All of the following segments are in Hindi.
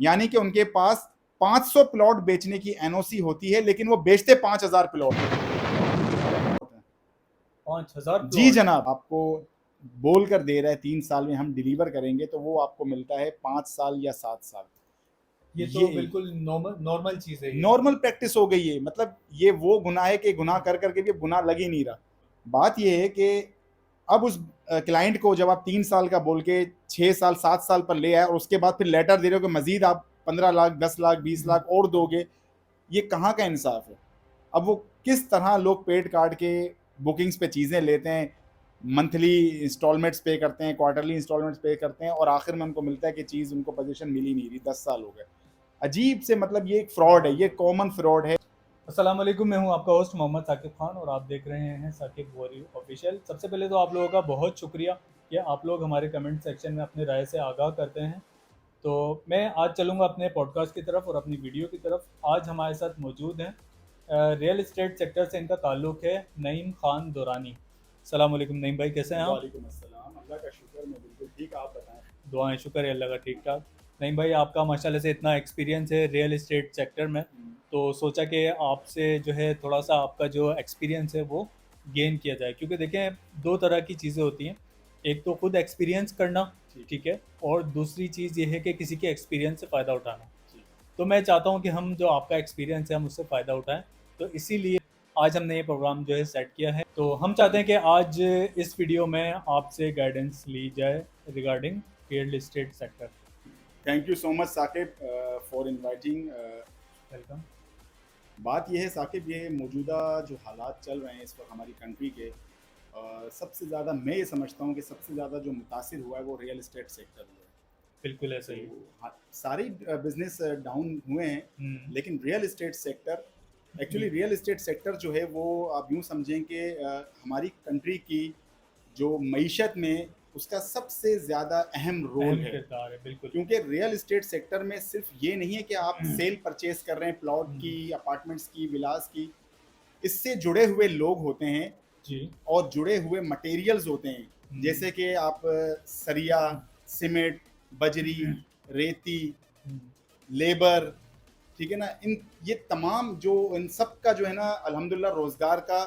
यानी कि उनके पास 500 प्लॉट बेचने की एनओसी होती है, लेकिन वो बेचते 5000 प्लॉट। 5000 जी प्लॉट? जनाब, आपको बोल कर दे रहा है 3 साल में हम डिलीवर करेंगे, तो वो आपको मिलता है 5 साल या 7 साल। ये तो ये बिल्कुल नॉर्मल नॉर्मल चीज़ है ये। नॉर्मल प्रैक्टिस हो गई है। मतलब ये वो गुनाह है कि गुनाह कर करके भी गुनाह लग ही नहीं रहा। बात ये है कि अब उस क्लाइंट को जब आप 3 साल का बोल के 6 साल 7 साल पर ले आए और उसके बाद फिर लेटर दे रहे हो कि मजीद आप 15 लाख 10 लाख 20 लाख और दोगे, ये कहाँ का इंसाफ है? अब वो किस तरह लोग पेड काट के बुकिंग्स पे चीज़ें लेते हैं, मंथली इंस्टॉलमेंट्स पे करते हैं, क्वार्टरली इंस्टॉलमेंट्स पे करते हैं, और आखिर में उनको मिलता है कि चीज़ उनको पोजीशन मिल ही नहीं रही, 10 साल हो गए। अजीब से, मतलब ये एक फ्रॉड है, ये कॉमन फ्रॉड है। अस्सलाम वालेकुम, मैं हूं आपका होस्ट मोहम्मद साकिब खान और आप देख रहे हैं साकिब वॉरी ऑफिशियल। सबसे पहले तो आप लोगों का बहुत शुक्रिया कि आप लोग हमारे कमेंट सेक्शन में अपनी राय से आगाह करते हैं। तो मैं आज चलूंगा अपने पॉडकास्ट की तरफ और अपनी वीडियो की तरफ। आज हमारे साथ मौजूद हैं रियल इस्टेट सेक्टर से इनका ताल्लुक़ है, नईम खान दुरानी। अस्सलाम वालेकुम नईम भाई, कैसे हैं आप? वालेकुम अस्सलाम, अल्लाह का शुक्र, मैं बिल्कुल ठीक, आप बताएं। दुआएं, शुक्र है अल्लाह का, ठीक ठाक। नहीं भाई, आपका माशाल्लाह से इतना एक्सपीरियंस है रियल इस्टेट सेक्टर में, तो सोचा कि आपसे जो है थोड़ा सा आपका जो एक्सपीरियंस है वो गेन किया जाए। क्योंकि देखें, दो तरह की चीज़ें होती हैं, एक तो खुद एक्सपीरियंस करना, ठीक है, और दूसरी चीज़ ये है कि किसी के एक्सपीरियंस से फ़ायदा उठाना। तो मैं चाहता हूँ कि हम जो आपका एक्सपीरियंस है हम उससे फ़ायदा उठाएं, तो इसीलिए आज हमने ये प्रोग्राम जो है सेट किया है। तो हम चाहते हैं कि आज इस वीडियो में आपसे गाइडेंस ली जाए regarding real estate sector. Thank you so much Saqib for inviting. Welcome. बात यह है साकिब, ये मौजूदा जो हालात चल रहे हैं इस वक्त हमारी कंट्री के, सबसे ज़्यादा मैं ये समझता हूँ कि सबसे ज़्यादा जो मुतासिर हुआ है वो रियल इस्टेट सेक्टर हुआ है। बिल्कुल ऐसा तो ही है। हाँ, सारे बिजनेस डाउन हुए हैं, हम्म, लेकिन real estate sector, actually real estate sector जो है वो आप यूँ समझें कि हमारी कंट्री की जो मईशत में उसका सबसे ज़्यादा अहम रोल अहम है। किरदार है, बिल्कुल। क्योंकि रियल इस्टेट सेक्टर में सिर्फ ये नहीं है कि आप सेल परचेज कर रहे हैं प्लॉट हम्म, की, अपार्टमेंट्स की, विलास की, इससे जुड़े हुए लोग होते हैं जी। और जुड़े हुए मटेरियल्स होते हैं। हम्म, जैसे कि आप सरिया, सीमेंट, बजरी, रेती, हम्म, लेबर, ठीक है ना, इन ये तमाम जो इन सब का जो है ना अल्हम्दुलिल्लाह रोजगार का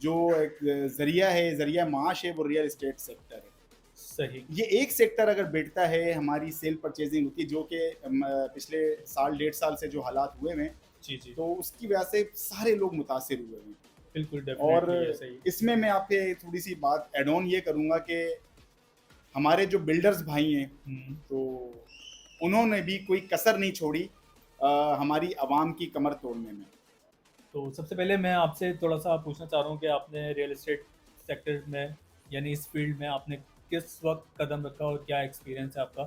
जो एक जरिया है, जरिया माश है, वो रियल इस्टेट सेक्टर है। सही। ये एक सेक्टर अगर बैठता है, हमारी सेल परचेजिंग होती है, जो कि पिछले साल 1.5 साल से जो हालात हुए हैं, जी जी, तो उसकी वजह से सारे लोग मुतासिर हुए हैं। बिल्कुल और डेफिनेटली ऐसा ही। इसमें मैं आपके थोड़ी सी बात एड ऑन ये करूँगा कि हमारे जो बिल्डर्स भाई हैं, हम्म, तो उन्होंने भी कोई कसर नहीं छोड़ी हमारी आवाम की कमर तोड़ने में। तो सबसे पहले मैं आपसे थोड़ा सा पूछना चाह रहा हूँ कि आपने रियल एस्टेट सेक्टर में, यानी इस फील्ड में आपने किस वक्त कदम रखा और क्या एक्सपीरियंस है आपका?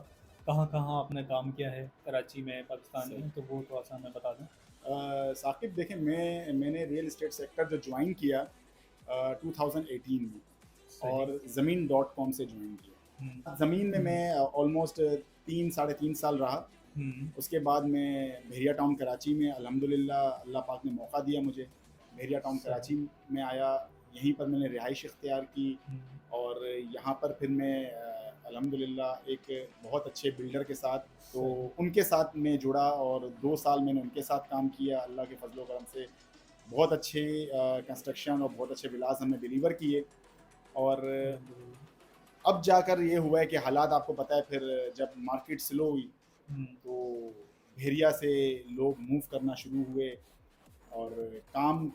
कहाँ कहाँ आपने काम किया है, कराची में, पाकिस्तान सही। में, तो वो थोड़ा सा हमें बता दें। साकिब देखें, मैंने रियल इस्टेट सेक्टर जो ज्वाइन किया 2018 में, सही। और ज़मीन डॉट कॉम से ज्वाइन हम्म, किया। ज़मीन में मैं ऑलमोस्ट 3 साढ़े 3 साल रहा। हम्म, उसके बाद मैं भेरिया टाउन कराची में, अल्हम्दुलिल्लाह अल्लाह पाक ने मौका दिया मुझे, भेरिया टाउन सही। कराची में आया। यहीं पर मैंने रिहाइश इख्तियार की, हम्म, और यहाँ पर फिर मैं अल्हम्दुलिल्लाह एक बहुत अच्छे बिल्डर के साथ, तो सही। उनके साथ मैं जुड़ा, और 2 साल मैंने उनके साथ काम किया। अल्लाह के फजल करम से बहुत अच्छे कंस्ट्रक्शन और बहुत अच्छे विलास हमने डिलीवर किए। और अल्हम्दुलिल्लाह। अब जाकर ये हुआ है कि हालात आपको पता है, फिर जब मार्केट स्लो हुई, हम्म, तो भेरिया से लोग मूव करना शुरू हुए, और काम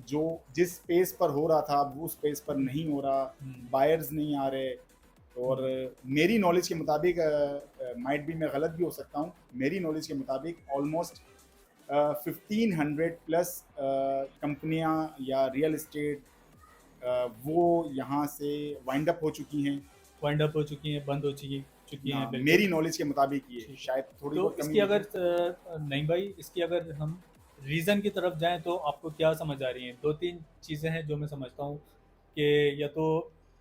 जो जिस पेस पर हो रहा था वो उस पेस पर नहीं हो रहा, हम्म, बायर्स नहीं आ रहे। और हम्म, मेरी नॉलेज के मुताबिक, माइट भी मैं गलत भी हो सकता हूँ, मेरी नॉलेज के मुताबिक ऑलमोस्ट 1500 प्लस कंपनियां या रियल इस्टेट वो यहाँ से वाइंड अप हो चुकी हैं। वाइंड अप हो चुकी हैं, बंद हो चुकी ना, हैं, बिल्कुल। मेरी नॉलेज के मुताबिक ये ठीक है। शायद थोड़ी तो बहुत कमी इसकी अगर होगी। नहीं भाई, इसकी अगर हम रीज़न की तरफ जाएं तो आपको क्या समझ आ रही हैं? दो तीन चीज़ें हैं जो मैं समझता हूँ कि या तो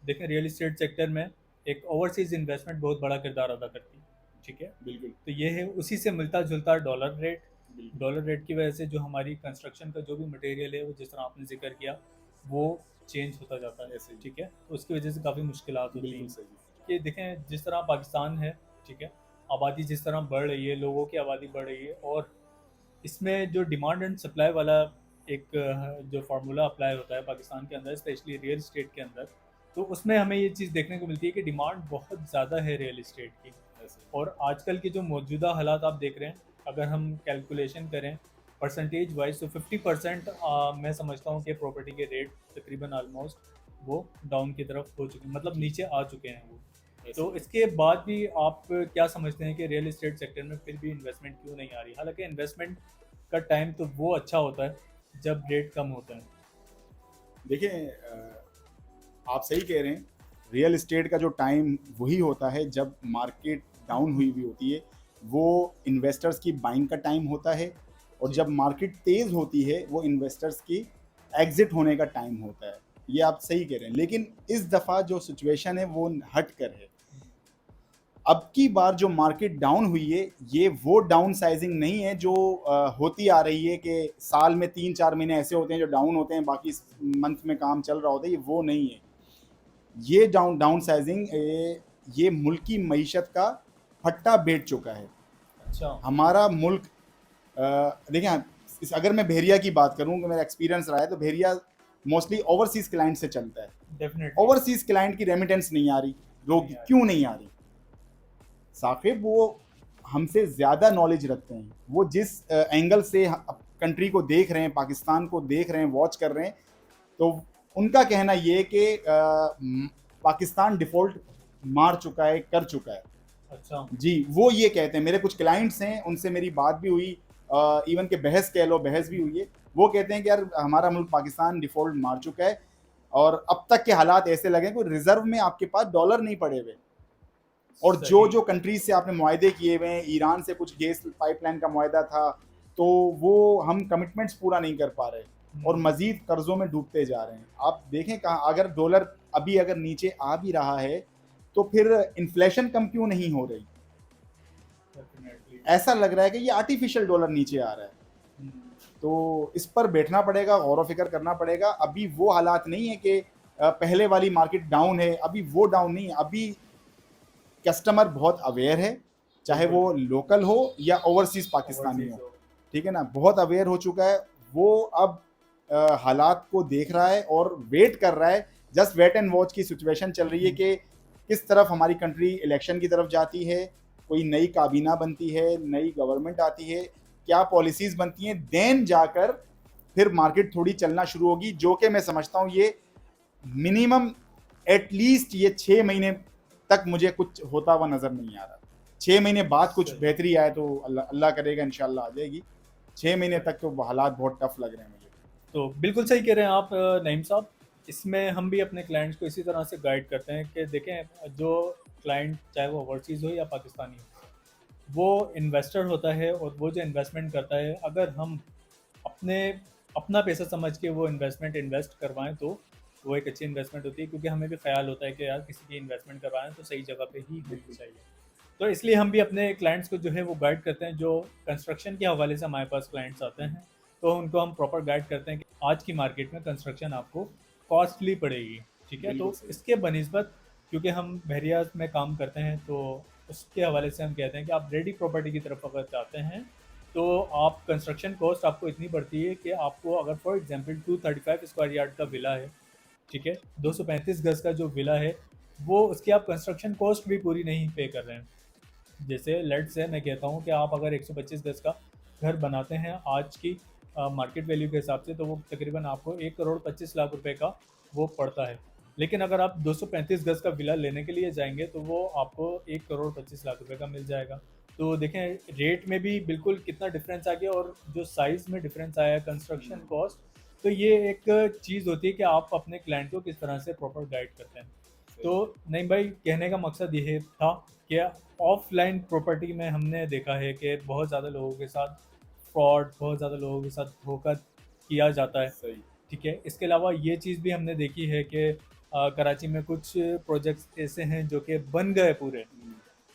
देखें, रियल इस्टेट सेक्टर में एक ओवरसीज़ इन्वेस्टमेंट बहुत बड़ा किरदार अदा करती है, ठीक है। बिल्कुल। तो ये है, उसी से मिलता जुलता डॉलर रेट। बिल्कुल डॉलर रेट की वजह से जो हमारी कंस्ट्रक्शन का जो भी मटेरियल है वो, जिस तरह आपने जिक्र किया, वो चेंज होता जाता है, ऐसे ही। ठीक है। तो उसकी वजह से काफ़ी मुश्किलात होती बिल्कुल हैं सही। कि देखें, जिस तरह पाकिस्तान है, ठीक है, आबादी जिस तरह बढ़ रही है, लोगों की आबादी बढ़ रही है, और इसमें जो डिमांड एंड सप्लाई वाला एक जो फार्मूला अप्लाई होता है पाकिस्तान के अंदर, स्पेशली रियल इस्टेट के अंदर, तो उसमें हमें ये चीज़ देखने को मिलती है कि डिमांड बहुत ज़्यादा है रियल इस्टेट की। और आजकल के जो मौजूदा हालात आप देख रहे हैं, अगर हम कैलकुलेशन करें परसेंटेज वाइज, तो 50% मैं समझता हूँ कि प्रॉपर्टी के रेट तकरीबन ऑलमोस्ट वो डाउन की तरफ हो चुके हैं, मतलब नीचे आ चुके हैं वो। तो इसके बाद भी आप क्या समझते हैं कि रियल इस्टेट सेक्टर में फिर भी इन्वेस्टमेंट क्यों नहीं आ रही? हालांकि इन्वेस्टमेंट का टाइम तो वो अच्छा होता है जब रेट कम होता है। देखिए आप सही कह रहे हैं। रियल एस्टेट का जो टाइम वही होता है जब मार्केट डाउन हुई हुई होती है, वो इन्वेस्टर्स की बाइंग का टाइम होता है। और जी। जब मार्केट तेज होती है वो इन्वेस्टर्स की एग्जिट होने का टाइम होता है। ये आप सही कह रहे हैं, लेकिन इस दफ़ा जो सिचुएशन है वो हट कर है। अब की बार जो मार्केट डाउन हुई है, ये वो डाउन साइजिंग नहीं है जो होती आ रही है कि साल में 3-4 महीने ऐसे होते हैं जो डाउन होते हैं, बाकी मंथ में काम चल रहा होता है। ये वो नहीं है। ये डाउन साइजिंग ये मुल्क की मईशत का फट्टा बैठ चुका है। अच्छा। हमारा मुल्क देखिए अगर मैं भेरिया की बात करूं, कि मेरा एक्सपीरियंस रहा है, तो भेरिया मोस्टली ओवरसीज क्लाइंट से चलता है। डेफिनेटली। ओवरसीज क्लाइंट की रेमिटेंस नहीं आ रही। लोग नहीं आ क्यों नहीं आ रही? साकिब वो हमसे ज़्यादा नॉलेज रखते हैं। वो जिस एंगल से कंट्री को देख रहे हैं, पाकिस्तान को देख रहे हैं, वॉच कर रहे हैं, तो उनका कहना ये है कि पाकिस्तान डिफ़ॉल्ट मार चुका है, कर चुका है। रही। अच्छा। जी, वो ये कहते हैं। मेरे कुछ क्लाइंट्स हैं, उनसे मेरी बात भी हुई, इवन के बहस कह लो, बहस भी हुई है। वो कहते हैं कि यार हमारा मुल्क पाकिस्तान डिफ़ॉल्ट मार चुका है, और अब तक के हालात ऐसे लगे कोई रिजर्व में आपके पास डॉलर नहीं पड़े हुए। और जो सही। जो कंट्रीज से आपने मुआहदे किए हुए हैं, ईरान से कुछ गैस पाइपलाइन का मुआहदा था, तो वो हम कमिटमेंट्स पूरा नहीं कर पा रहे और हम्म। मजीद कर्जों में डूबते जा रहे हैं। आप देखें कहाँ, अगर डॉलर अभी अगर नीचे आ भी रहा है, तो फिर इन्फ्लेशन कम क्यों नहीं हो रही? डेफिनेटली। ऐसा लग रहा है कि ये आर्टिफिशियल डॉलर नीचे आ रहा है। तो इस पर बैठना पड़ेगा, गौर व फिक्र करना पड़ेगा। अभी वो हालात नहीं है कि पहले वाली मार्केट डाउन है, अभी वो डाउन नहीं है। अभी कस्टमर बहुत अवेयर है, चाहे बिल्कुल। वो लोकल हो या ओवरसीज पाकिस्तानी ओवरसीज हो। हो। ठीक है ना, बहुत अवेयर हो चुका है। वो अब हालात को देख रहा है और वेट कर रहा है। जस्ट वेट एंड वॉच की सिचुएशन चल रही है कि किस तरफ हमारी कंट्री इलेक्शन की तरफ जाती है, कोई नई काबीना बनती है, नई गवर्नमेंट आती है, क्या पॉलिसीज बनती हैं, देन जाकर फिर मार्केट थोड़ी चलना शुरू होगी। जो कि मैं समझता हूँ ये मिनिमम एटलीस्ट ये 6 महीने तक मुझे कुछ होता हुआ नजर नहीं आ रहा। 6 महीने बाद कुछ सही। बेहतरी आए तो अल्लाह अल्लाह करेगा, इंशाल्लाह आ जाएगी। 6 महीने सही। तक तो हालात बहुत टफ लग रहे हैं मुझे। तो बिल्कुल सही कह रहे हैं आप नईम साहब। इसमें हम भी अपने क्लाइंट्स को इसी तरह से गाइड करते हैं कि देखें, जो क्लाइंट चाहे वो ओवरसीज़ हो या पाकिस्तानी हो, वो इन्वेस्टर होता है, और वो जो इन्वेस्टमेंट करता है, अगर हम अपने अपना पैसा समझ के वो इन्वेस्ट करवाएं, तो वो एक अच्छी इन्वेस्टमेंट होती है, क्योंकि हमें भी ख्याल होता है कि यार किसी की इन्वेस्टमेंट करवाएं तो सही जगह पे ही होनी चाहिए। तो इसलिए हम भी अपने क्लाइंट्स को जो है वो गाइड करते हैं। जो कंस्ट्रक्शन के हवाले से हमारे पास क्लाइंट्स आते हैं, तो उनको हम प्रॉपर गाइड करते हैं कि आज की मार्केट में कंस्ट्रक्शन आपको कॉस्टली पड़ेगी। ठीक है, बिल्कुल तो सही। इसके बनिस्बत, क्योंकि हम बहरिया में काम करते हैं, तो उसके हवाले से हम कहते हैं कि आप रेडी प्रॉपर्टी की तरफ अगर जाते हैं, तो आप कंस्ट्रक्शन कॉस्ट आपको इतनी पड़ती है कि आपको, अगर फॉर एग्जांपल 235 स्क्वायर यार्ड का विला है, ठीक है, 235 गज का जो विला है, वो उसकी आप कंस्ट्रक्शन कॉस्ट भी पूरी नहीं पे कर रहे हैं। जैसे लेट से मैं कहता हूँ कि आप अगर 125 गज का घर बनाते हैं आज की मार्केट वैल्यू के हिसाब से, तो वो तकरीबन आपको 1 करोड़ 25 लाख रुपए का वो पड़ता है। लेकिन अगर आप 235 गज का विला लेने के लिए जाएंगे, तो वो आपको 1 करोड़ 25 लाख रुपए का मिल जाएगा। तो देखें, रेट में भी बिल्कुल कितना डिफरेंस आ गया, और जो साइज़ में डिफरेंस आया, कंस्ट्रक्शन कॉस्ट। तो ये एक चीज़ होती है कि आप अपने क्लाइंट को किस तरह से प्रॉपर गाइड करते हैं। तो नहीं भाई, कहने का मकसद ये था कि ऑफलाइन प्रॉपर्टी में हमने देखा है कि बहुत ज़्यादा लोगों के साथ फ्रॉड, बहुत ज़्यादा लोगों के साथ धोखा किया जाता है। सही। ठीक है, इसके अलावा ये चीज़ भी हमने देखी है कि कराची में कुछ प्रोजेक्ट्स ऐसे हैं जो कि बन गए पूरे।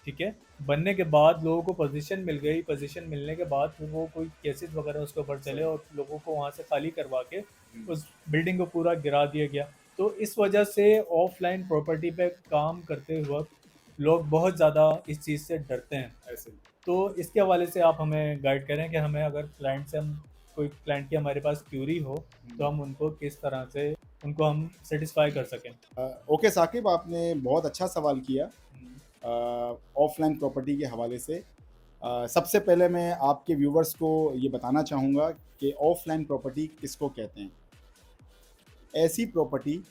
ठीक है, बनने के बाद लोगों को पोजीशन मिल गई, पोजीशन मिलने के बाद फिर वो कोई केसेस वगैरह उसके ऊपर चले, सही। और लोगों को वहाँ से खाली करवा के उस बिल्डिंग को पूरा गिरा दिया गया। तो इस वजह से ऑफलाइन प्रॉपर्टी पे काम करते वक्त लोग बहुत ज़्यादा इस चीज़ से डरते हैं। ऐसे तो इसके हवाले से आप हमें गाइड करें कि हमें अगर क्लाइंट से हम कोई क्लाइंट की हमारे पास क्यूरी हो तो हम उनको किस तरह से उनको हम सेटिस्फाई कर सकें। ओके साकिब, आपने बहुत अच्छा सवाल किया ऑफलाइन प्रॉपर्टी के हवाले से। सबसे पहले मैं आपके व्यूवर्स को ये बताना चाहूँगा कि ऑफलाइन प्रॉपर्टी किसको कहते हैं। ऐसी प्रॉपर्टी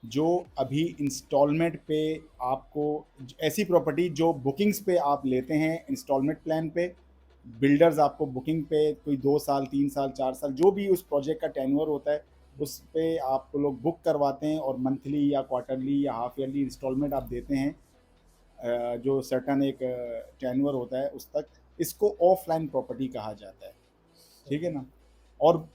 जो अभी इंस्टॉलमेंट पे आपको, ऐसी प्रॉपर्टी जो बुकिंग्स पे आप लेते हैं इंस्टॉलमेंट प्लान पे, बिल्डर्स आपको बुकिंग पे कोई 2 साल 3 साल 4 साल जो भी उस प्रोजेक्ट का टेन्योर होता है उस पे आपको लोग बुक करवाते हैं और मंथली या क्वार्टरली या हाफ ईयरली इंस्टॉलमेंट आप देते हैं जो सर्टन एक टेन्योर होता है उस तक। इसको ऑफलाइन प्रॉपर्टी कहा जाता है, ठीक है ना। और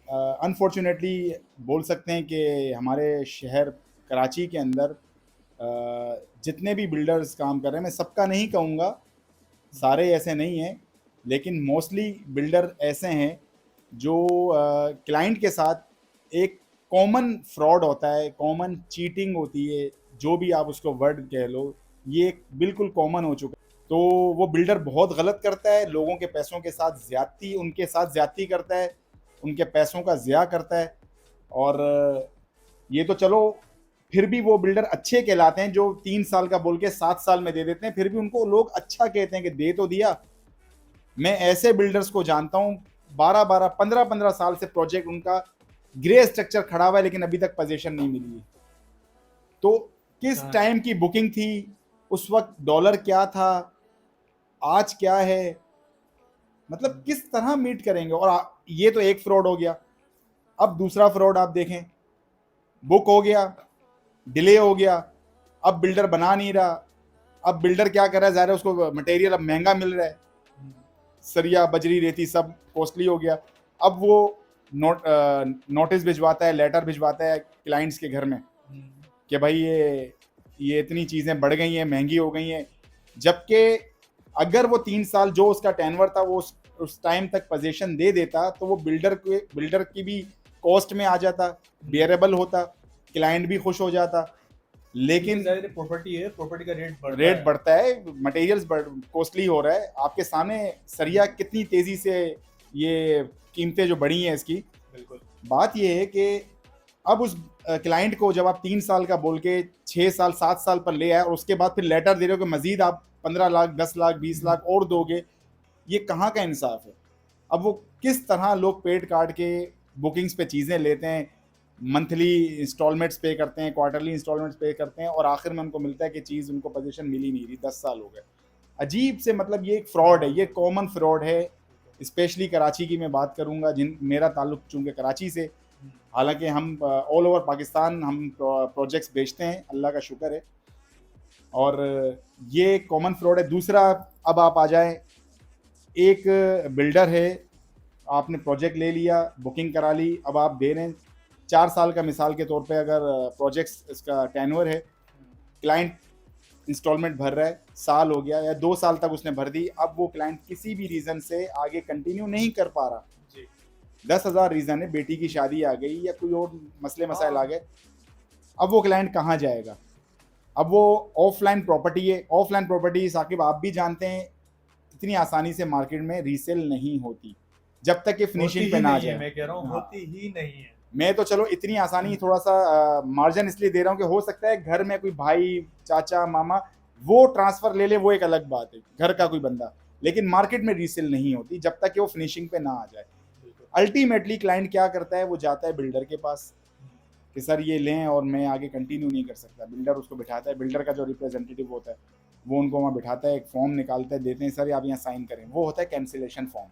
अनफॉर्चुनेटली बोल सकते हैं कि हमारे शहर कराची के अंदर जितने भी बिल्डर्स काम कर रहे हैं, मैं सबका नहीं कहूँगा, सारे ऐसे नहीं हैं, लेकिन मोस्टली बिल्डर ऐसे हैं जो क्लाइंट के साथ एक कॉमन फ्रॉड होता है, कॉमन चीटिंग होती है, जो भी आप उसको वर्ड कह लो, ये बिल्कुल कॉमन हो चुका है। तो वो बिल्डर बहुत गलत करता है, लोगों के पैसों के साथ ज्यादती, उनके साथ ज्यादती करता है, उनके पैसों का ज़िया करता है। और ये तो चलो फिर भी वो बिल्डर अच्छे कहलाते हैं जो 3 साल का बोल के 7 साल में दे देते हैं, फिर भी उनको लोग अच्छा कहते हैं कि दे तो दिया। मैं ऐसे बिल्डर्स को जानता हूँ 12-12 15-15 साल से प्रोजेक्ट उनका ग्रे स्ट्रक्चर खड़ा हुआ है लेकिन अभी तक पोजीशन नहीं मिली है। तो किस टाइम की बुकिंग थी, उस वक्त डॉलर क्या था, आज क्या है, मतलब किस तरह मीट करेंगे। और ये तो एक फ्रॉड हो गया। अब दूसरा फ्रॉड आप देखें, बुक हो गया, डिले हो गया, अब बिल्डर बना नहीं रहा। अब बिल्डर क्या कर रहा है, ज़ाहिर है उसको मटेरियल अब महंगा मिल रहा है, सरिया बजरी रेती सब कॉस्टली हो गया। अब वो नोटिस भिजवाता है, लेटर भिजवाता है क्लाइंट्स के घर में कि भाई ये इतनी चीज़ें बढ़ गई हैं, महंगी हो गई हैं। जबकि अगर वो 3 साल जो उसका टेनवर था वो उस टाइम तक पोजीशन दे देता तो वो बिल्डर की भी कॉस्ट में आ जाता, बेयरेबल होता, क्लाइंट भी खुश हो जाता। लेकिन प्रॉपर्टी है, प्रॉपर्टी का रेट बढ़ता है, मटेरियल्स कॉस्टली हो रहा है। आपके सामने सरिया कितनी तेजी से ये कीमतें जो बढ़ी हैं इसकी। बिल्कुल। बात ये है कि अब उस क्लाइंट को जब आप 3 साल का बोल के 6 साल 7 साल पर ले आए और उसके बाद फिर लेटर दे रहे हो कि मजीद आप 15 लाख 10 लाख 20 लाख और दोगे, ये कहाँ का इंसाफ है। अब वो किस तरह लोग पेड काट के बुकिंग्स पे चीज़ें लेते हैं, मंथली इंस्टॉलमेंट्स पे करते हैं, क्वार्टरली इंस्टॉलमेंट्स पे करते हैं और आखिर में उनको मिलता है कि चीज़ उनको पोजीशन मिल ही नहीं रही, 10 साल हो गए। अजीब से, मतलब ये एक फ्रॉड है, ये कॉमन फ्रॉड है। स्पेशली कराची की मैं बात करूँगा, मेरा ताल्लुक चूँकि कराची से, हालांकि हम ऑल ओवर पाकिस्तान हम प्रोजेक्ट्स बेचते हैं, अल्लाह का शुक्र है। और ये कॉमन फ्रॉड है। दूसरा, अब आप आ जाएं, एक बिल्डर है, आपने प्रोजेक्ट ले लिया, बुकिंग करा ली, अब आप दे रहे हैं 4 साल का, मिसाल के तौर पे अगर प्रोजेक्ट्स इसका टेन्योर है, क्लाइंट इंस्टॉलमेंट भर रहा है, साल हो गया या 2 साल तक उसने भर दी, अब वो क्लाइंट किसी भी रीज़न से आगे कंटिन्यू नहीं कर पा रहा, 10,000 रीज़न है, बेटी की शादी आ गई या कोई और मसले मसाइल आ गए, अब वो क्लाइंट कहाँ जाएगा। अब वो ऑफलाइन प्रॉपर्टी है, ऑफलाइन प्रॉपर्टी साकिब आप भी जानते हैं इतनी आसानी से मार्केट में रीसेल नहीं होती जब तक ये फिनिशिंग पे ना आ जाए। मैं कह रहा हूँ होती ही नहीं है। मैं तो चलो इतनी आसानी, थोड़ा सा मार्जिन इसलिए दे रहा हूँ कि हो सकता है घर में कोई भाई चाचा मामा वो ट्रांसफर ले ले, वो एक अलग बात है, घर का कोई बंदा, लेकिन मार्केट में रीसेल नहीं होती जब तक कि वो फिनिशिंग पे ना आ जाए। अल्टीमेटली क्लाइंट क्या करता है, वो जाता है बिल्डर के पास कि सर ये लें और मैं आगे कंटिन्यू नहीं कर सकता। बिल्डर उसको बिठाता है, बिल्डर का जो रिप्रेजेंटेटिव होता है वो उनको वहाँ बिठाता है, एक फॉर्म निकालता है, देते हैं सर आप यहाँ साइन करें, वो होता है कैंसिलेशन फॉर्म।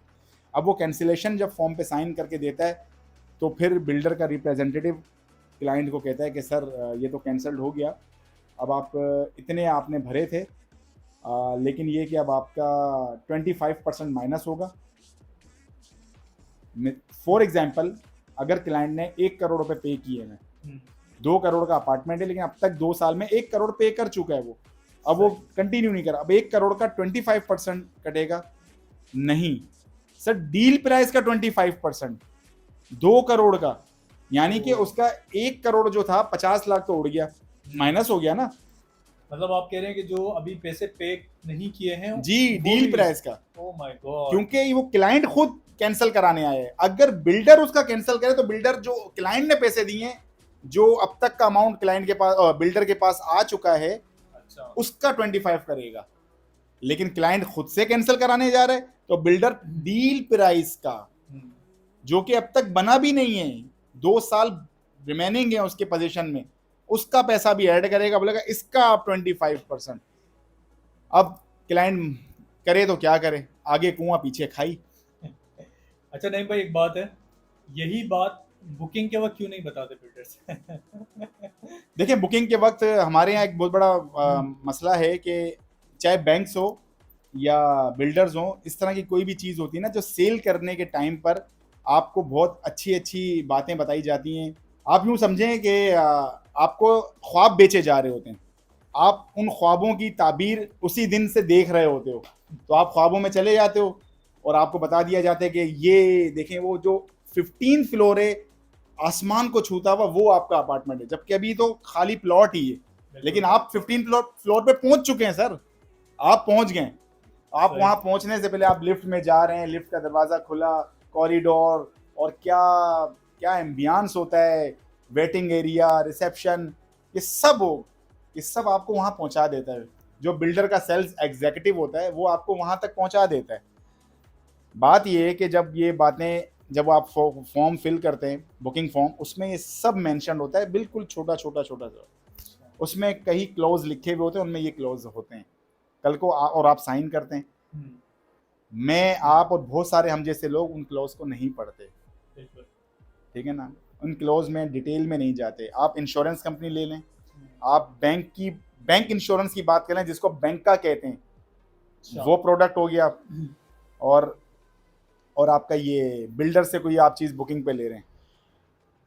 अब वो कैंसिलेशन जब फॉर्म पे साइन करके देता है तो फिर बिल्डर का रिप्रेजेंटेटिव क्लाइंट को कहता है कि सर ये तो कैंसल्ड हो गया, अब आप इतने आपने भरे थे, लेकिन ये कि अब आपका 25% माइनस होगा। फॉर एग्जाम्पल, अगर क्लाइंट ने 1 करोड़ रुपए पे किए हैं, 2 करोड़ का अपार्टमेंट है, लेकिन अब तक 2 साल में 1 करोड़ पे कर चुका है वो, अब वो कंटिन्यू नहीं करा, अब 1 करोड़ का 25% कटेगा नहीं सर, डील प्राइस का 25%, 2 करोड़ का, यानी कि उसका 1 करोड़ जो था 50 लाख तो उड़ गया, माइनस हो गया ना। मतलब आप कह रहे हैं कि जो अभी पैसे पे नहीं किए हैं जी, वो डील भी। प्राइस का, ओह माय गॉड। क्योंकि वो क्लाइंट खुद कैंसिल कराने आए हैं। अगर बिल्डर उसका कैंसिल करे तो बिल्डर जो क्लाइंट ने पैसे दिए हैं, जो अब तक का अमाउंट क्लाइंट के पास बिल्डर के पास आ चुका है, अच्छा। उसका 25 करेगा। लेकिन क्लाइंट खुद से कैंसिल कराने जा रहे हैं तो बिल्डर डील प्राइस का, हम्म, जो कि अब तक बना भी नहीं है, 2 साल रिमेनिंग है उसके पोजीशन में, उसका पैसा भी ऐड करेगा, बोलेगा इसका आप 25%। अब क्लाइंट करे तो क्या करे, आगे कुआं पीछे खाई। अच्छा नहीं भाई, एक बात है, यही बात बुकिंग के वक्त क्यों नहीं बताते बिल्डर्स? देखिए, बुकिंग के वक्त हमारे यहाँ एक बहुत बड़ा मसला है कि चाहे बैंक्स हो या बिल्डर्स हो, इस तरह की कोई भी चीज़ होती है ना, जो सेल करने के टाइम पर आपको बहुत अच्छी अच्छी बातें बताई जाती हैं। आप यूँ समझें कि आपको ख्वाब बेचे जा रहे होते हैं, आप उन ख्वाबों की ताबीर उसी दिन से देख रहे होते हो, तो आप ख्वाबों में चले जाते हो और आपको बता दिया जाता है कि ये देखें वो जो 15 फ्लोर है, आसमान को छूता हुआ, वो आपका अपार्टमेंट है, जबकि अभी तो खाली प्लॉट ही है। लेकिन आप 15 फ्लोर पे पहुंच चुके हैं सर, आप पहुंच गए। आप सही। वहां पहुंचने से पहले आप लिफ्ट में जा रहे हैं, लिफ्ट का दरवाजा खुला, कॉरिडोर, और क्या क्या एम्बियंस होता है, वेटिंग एरिया, रिसेप्शन, ये सब हो, ये सब आपको वहां पहुंचा देता है। जो बिल्डर का सेल्स एग्जीक्यूटिव होता है वो आपको वहां तक पहुंचा देता है। बात ये है कि जब ये बातें, जब आप फॉर्म फिल करते हैं, बुकिंग फॉर्म, उसमें ये सब मेंशन होता है, बिल्कुल छोटा छोटा छोटा सा, उसमें कई क्लॉज लिखे हुए होते हैं, उनमें ये क्लॉज होते हैं। कल को और आप साइन करते हैं, हम्म, मैं, आप और बहुत सारे हम जैसे लोग उन क्लॉज को नहीं पढ़ते, बिल्कुल। ठीक है ना, उन क्लॉज में डिटेल में नहीं जाते। आप इंश्योरेंस कंपनी ले लें, आप बैंक इंश्योरेंस की बात करें, जिसको बैंक का कहते हैं, अच्छा। वो प्रोडक्ट हो गया। और आपका ये बिल्डर से कोई आप चीज़ बुकिंग पे ले रहे हैं,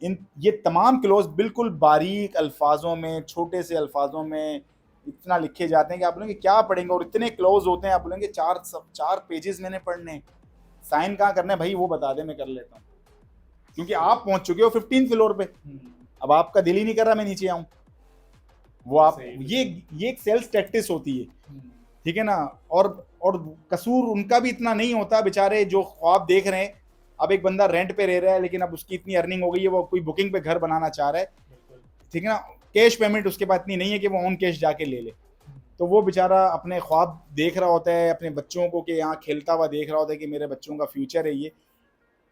इन ये तमाम क्लोज बिल्कुल बारीक अल्फाजों में, छोटे से अल्फाजों में इतना लिखे जाते हैं कि आप बोलेंगे क्या पढ़ेंगे, और इतने क्लोज होते हैं, आप बोलेंगे चार पेजेस मैंने पढ़ने, साइन कहाँ करना है भाई वो बता दे, मैं कर लेता हूँ। क्योंकि आप पहुंच चुके हो 15 फ्लोर पे, अब आपका दिल ही नहीं कर रहा मैं नीचे आऊं। वो आप सही। ये एक सेल्स टैक्टिस होती है, ठीक है ना। और कसूर उनका भी इतना नहीं होता, बेचारे जो ख्वाब देख रहे हैं। अब एक बंदा रेंट पे रह रहा है, लेकिन अब उसकी इतनी अर्निंग हो गई है, वो कोई बुकिंग पे घर बनाना चाह रहा है, ठीक है ना, कैश पेमेंट उसके पास इतनी नहीं है कि वो ऑन कैश जाके ले ले, तो वो बेचारा अपने ख्वाब देख रहा होता है, अपने बच्चों को कि यहाँ खेलता हुआ देख रहा होता है कि मेरे बच्चों का फ्यूचर है ये,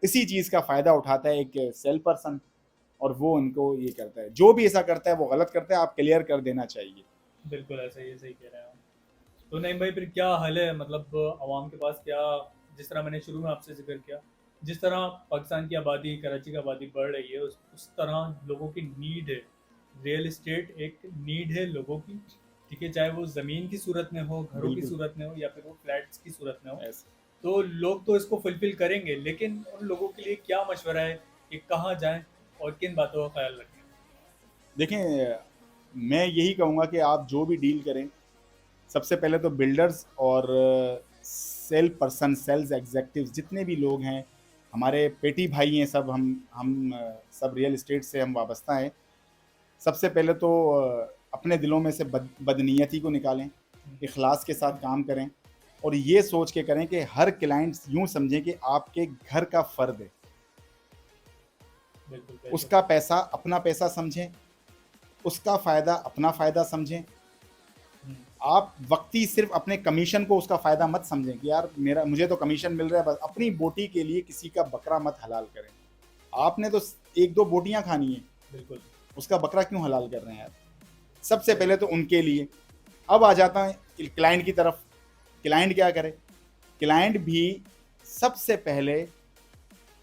इसी चीज़ का फ़ायदा उठाता है एक सेल पर्सन, और वो उनको ये करता है। जो भी ऐसा करता है वो गलत करता है, आप क्लियर कर देना चाहिए। बिल्कुल ऐसा ही है, सही कह रहे हैं आप। तो नहीं भाई, फिर क्या हल है, मतलब आवाम के पास क्या, जिस तरह मैंने शुरू में आपसे जिक्र किया, जिस तरह पाकिस्तान की आबादी, कराची की आबादी बढ़ रही है, उस तरह लोगों की नीड है, रियल इस्टेट एक नीड है लोगों की। ठीक है, चाहे वो ज़मीन की सूरत में हो, घरों की बिल्कुल सूरत में हो, या फिर वो फ्लैट्स की सूरत में हो, ऐसे। तो लोग तो इसको फुलफिल करेंगे, लेकिन उन लोगों के लिए क्या मशवरा है कि कहाँ जाएं और किन बातों का ख्याल रखें? देखें, मैं यही कहूँगा कि आप जो भी डील करें, सबसे पहले तो बिल्डर्स और सेल पर्सन, सेल्स एग्जेक्टिव्स, जितने भी लोग हैं, हमारे पेटी भाई हैं सब, हम सब रियल इस्टेट से हम वाबस्ता हैं। सबसे पहले तो अपने दिलों में से बदनीयती को निकालें, इखलास के साथ काम करें, और ये सोच के करें कि हर क्लाइंट यूँ समझें कि आपके घर का फ़र्द है, बिल्कुल बिल्कुल। उसका पैसा अपना पैसा समझें, उसका फ़ायदा अपना फ़ायदा समझें। हम्म, आप वक्ती सिर्फ अपने कमीशन को उसका फ़ायदा मत समझें कि यार मुझे तो कमीशन मिल रहा है, बस अपनी बोटी के लिए किसी का बकरा मत हलाल करें। आपने तो एक दो बोटियां खानी है, बिल्कुल। उसका बकरा क्यों हलाल कर रहे हैं यार। सबसे पहले तो उनके लिए। अब आ जाता है क्लाइंट की तरफ। क्लाइंट क्या करे, क्लाइंट भी सबसे पहले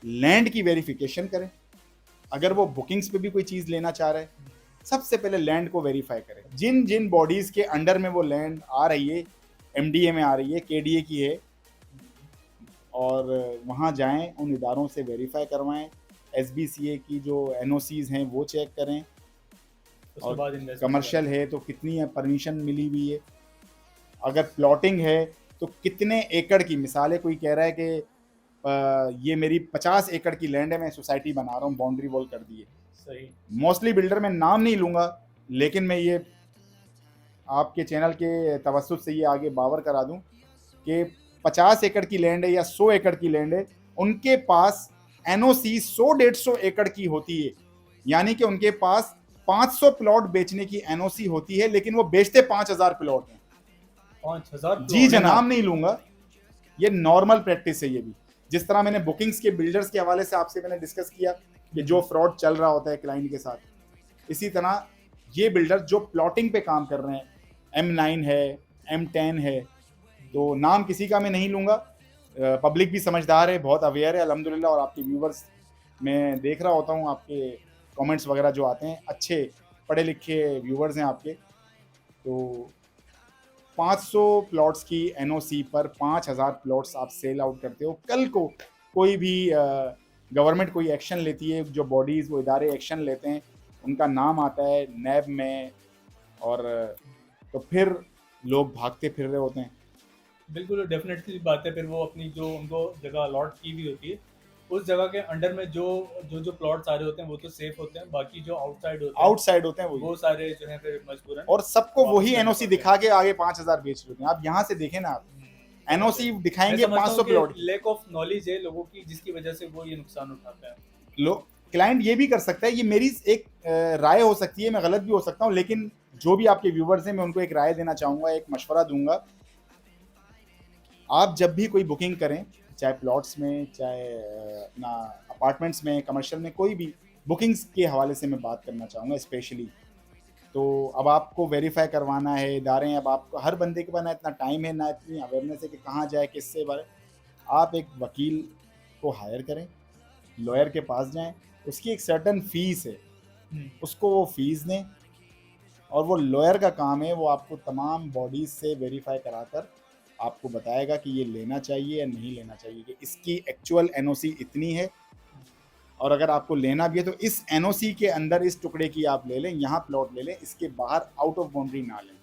लैंड की वेरिफिकेशन करे। अगर वो बुकिंग्स पे भी कोई चीज़ लेना चाह रहा है, सबसे पहले लैंड को वेरीफाई करें। जिन जिन बॉडीज़ के अंडर में वो लैंड आ रही है, एमडीए में आ रही है, केडीए की है, और वहाँ जाएं, उन इदारों से वेरीफाई करवाएं। एसबीसीए की जो एनओसीज़ हैं वो चेक करें, उसके और बाद इन्वेस्टमेंट कमर्शियल है तो कितनी परमिशन मिली हुई है। अगर प्लॉटिंग है तो कितने एकड़ की, मिसाल है कोई कह रहा है कि ये मेरी 50 एकड़ की लैंड है, मैं सोसाइटी बना रहा हूँ, बाउंड्री वॉल कर दी है। सही। मोस्टली बिल्डर मैं नाम नहीं लूँगा, लेकिन मैं ये आपके चैनल के तवज्जुह से ये आगे बावर करा दूं कि 50 एकड़ की लैंड है या 100 एकड़ की लैंड है, उनके पास एनओसी 100-150 एकड़ की होती है, यानी कि उनके पास 500 प्लॉट बेचने की एनओसी होती है, लेकिन वो बेचते 5000 प्लॉट हैं। 5000 जी प्लॉट? नाम नहीं लूंगा, ये नॉर्मल प्रैक्टिस है। ये भी जिस तरह मैंने बुकिंग्स के बिल्डर्स के हवाले से आपसे मैंने डिस्कस किया कि जो फ्रॉड चल रहा होता है क्लाइंट के साथ, इसी तरह ये बिल्डर जो प्लॉटिंग पे काम कर रहे हैं, M9 है, M10 है, तो नाम किसी का मैं नहीं लूंगा। पब्लिक भी समझदार है, बहुत अवेयर है अल्हम्दुलिल्लाह, और आपके व्यूवर्स मैं देख रहा होता हूँ, आपके कमेंट्स वगैरह जो आते हैं, अच्छे पढ़े लिखे व्यूवर्स हैं आपके। तो 500 प्लॉट्स की एनओसी पर 5000 प्लॉट्स आप सेल आउट करते हो। कल को कोई भी गवर्नमेंट कोई एक्शन लेती है, जो बॉडीज़ वो इदारे एक्शन लेते हैं, उनका नाम आता है नैब में, और तो फिर लोग भागते फिर रहे होते हैं। बिल्कुल डेफिनेटली बात है। फिर वो अपनी जो उनको जगह अलॉट की हुई होती है, उस जगह के अंडर में जो जो प्लॉट्स आ रहे होते हैं वो तो सेफ होते हैं, बाकी जो आउटसाइड होते हैं आउटसाइड होते हैं वो सारे जो है फिर मजबूरन और सबको वापस वही करने एनओसी पड़ते हैं। दिखा के आगे 5000 बेच रहे होते हैं। आप यहाँ से देखें ना, आप समझ गए। एनओसी मैं दिखाएंगे समझता 500 हूँ कि प्लॉट की। लैक ऑफ नॉलेज है लोगों की, जिसकी वजह से वो ये नुकसान उठाते हैं। लो क्लाइंट ये भी कर सकता है, ये मेरी एक राय हो सकती है, मैं गलत भी हो सकता हूँ, लेकिन जो भी आपके व्यूवर्स हैं मैं उनको एक राय देना चाहूंगा, एक मशवरा दूंगा। आप जब भी कोई बुकिंग करें, चाहे प्लॉट्स में, चाहे अपना अपार्टमेंट्स में, कमर्शियल में, कोई भी बुकिंग्स के हवाले से मैं बात करना चाहूँगा स्पेशली। तो अब आपको वेरीफाई करवाना है इदारे हैं, अब आपको हर बंदे के पास ना इतना टाइम है, ना इतनी अवेयरनेस है कि कहाँ जाए, किससे बारे। आप एक वकील को हायर करें, लॉयर के पास जाएं, उसकी एक सर्टन फीस है, उसको वो फीस दें, और वो लॉयर का काम है, वो आपको तमाम बॉडीज से वेरीफाई कराकर आपको बताएगा कि ये लेना चाहिए या नहीं लेना चाहिए, कि इसकी एक्चुअल एनओसी इतनी है, और अगर आपको लेना भी है तो इस एनओसी के अंदर इस टुकड़े की आप ले लें, यहाँ प्लॉट ले लें, इसके बाहर आउट ऑफ बाउंड्री ना लें।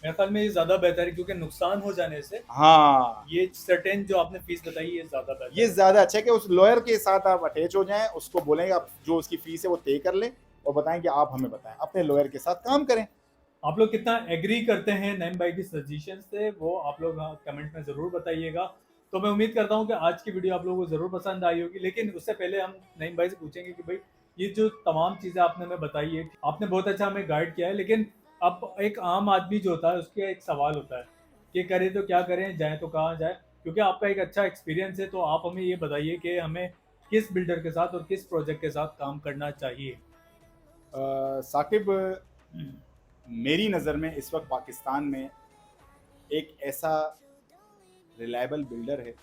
मेरे ख्याल में ये ज़्यादा बेहतर है, क्योंकि नुकसान हो जाने से हाँ, ये सर्टेन जो आपने फीस बताई ये ज़्यादा बेहतर ये है। ज्यादा अच्छा है कि उस लॉयर के साथ आप अटैच हो जाएं, उसको बोलेंगे आप जो उसकी फीस है वो तय कर लें, और बताएं कि आप हमें बताएं, अपने लॉयर के साथ काम करें। आप लोग कितना एग्री करते हैं नईम भाई की सजेशन से, वो आप लोग कमेंट में ज़रूर बताइएगा। तो मैं उम्मीद करता हूँ कि आज की वीडियो आप लोगों को ज़रूर पसंद आई होगी, लेकिन उससे पहले हम नईम भाई से पूछेंगे कि भाई ये जो तमाम चीज़ें आपने हमें बताई है, आपने बहुत अच्छा हमें गाइड किया है, लेकिन अब एक आम आदमी जो होता है उसके एक सवाल होता है कि करे तो क्या करें, जाए तो कहाँ जाए। क्योंकि आपका एक अच्छा एक्सपीरियंस है, तो आप हमें ये बताइए कि हमें किस बिल्डर के साथ और किस प्रोजेक्ट के साथ काम करना चाहिए। साकिब, मेरी नज़र में इस वक्त पाकिस्तान में एक ऐसा रिलायबल बिल्डर है,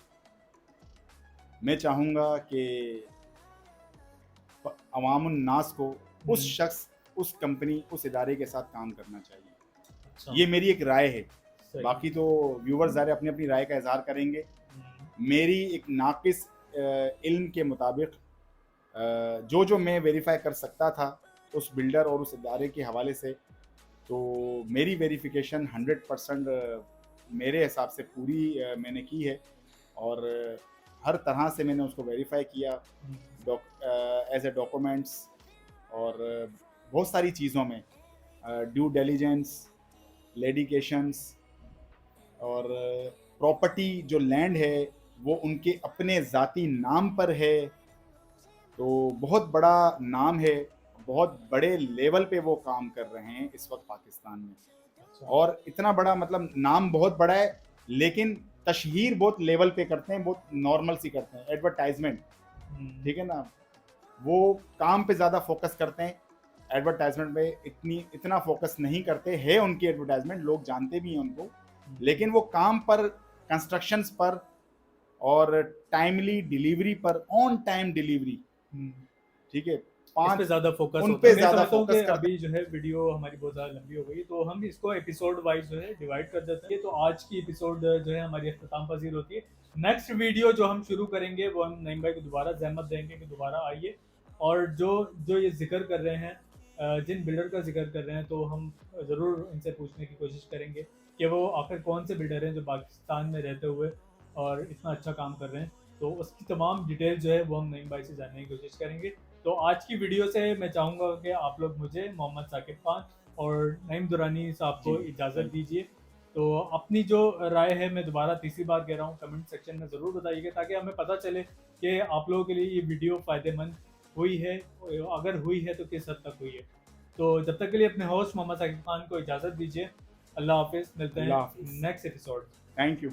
मैं चाहूँगा कि अवामुन नास को उस शख्स, उस कंपनी, उस इदारे के साथ काम करना चाहिए। अच्छा, ये मेरी एक राय है, सही। बाकी तो व्यूवर्स ज़ाहिर अपनी अपनी राय का इजहार करेंगे। मेरी एक नाकिस इल्म के मुताबिक जो जो मैं वेरीफाई कर सकता था उस बिल्डर और उस इदारे के हवाले से, तो मेरी वेरिफिकेशन 100% मेरे हिसाब से पूरी मैंने की है, और हर तरह से मैंने उसको वेरीफाई किया एज ए डॉक्यूमेंट्स, और बहुत सारी चीज़ों में ड्यू डिलिजेंस, लेडिकेशंस, और प्रॉपर्टी जो लैंड है वो उनके अपने ज़ाती नाम पर है, तो बहुत बड़ा नाम है, बहुत बड़े लेवल पे वो काम कर रहे हैं इस वक्त पाकिस्तान में, अच्छा। और इतना बड़ा मतलब नाम बहुत बड़ा है, लेकिन तशहीर बहुत लेवल पे करते हैं, बहुत नॉर्मल सी करते हैं, एडवर्टाइजमेंट, ठीक है ना, वो काम पे ज़्यादा फोकस करते हैं, एडवर्टाइजमेंट पे इतना फोकस नहीं करते हैं। उनकी एडवर्टाइजमेंट लोग जानते भी हैं उनको, लेकिन वो काम पर, कंस्ट्रक्शंस पर, और टाइमली डिलीवरी पर, ऑन टाइम डिलीवरी, ठीक है, इस पे पांच, ज़्यादा फोकस उन होता पे है। मैं ज़्यादा समझता हूँ कि फोकस करते अभी जो है वीडियो हमारी बहुत ज़्यादा लंबी हो गई, तो हम इसको एपिसोड वाइज जो है डिवाइड कर देते हैं। तो आज की एपिसोड जो है हमारी अख्ताम पजीर होती है। नेक्स्ट वीडियो जो हम शुरू करेंगे वो हम नईम भाई को दोबारा जहमत देंगे कि दोबारा आइए, और जो जो ये जिक्र कर रहे हैं, जिन बिल्डर का जिक्र कर रहे हैं, तो हम ज़रूर इनसे पूछने की कोशिश करेंगे कि वो आखिर कौन से बिल्डर हैं जो पाकिस्तान में रहते हुए और इतना अच्छा काम कर रहे हैं। तो उसकी तमाम डिटेल जो है वो हम नईम भाई से जानने की कोशिश करेंगे। तो आज की वीडियो से मैं चाहूँगा कि आप लोग मुझे मोहम्मद साकिब खान और नईम दुरानी साहब को जी, इजाज़त thank you. दीजिए। तो अपनी जो राय है मैं दोबारा तीसरी बार कह रहा हूँ, कमेंट सेक्शन में ज़रूर बताइएगा ताकि हमें पता चले कि आप लोगों के लिए ये वीडियो फ़ायदेमंद हुई है, अगर हुई है तो किस हद तक हुई है। तो जब तक के लिए अपने होस्ट मोहम्मद साकिब खान को इजाज़त दीजिए। अल्लाह हाफ़िज़, मिलते हैं अल्लाह हाफिज, नेक्स्ट एपिसोड। Thank you.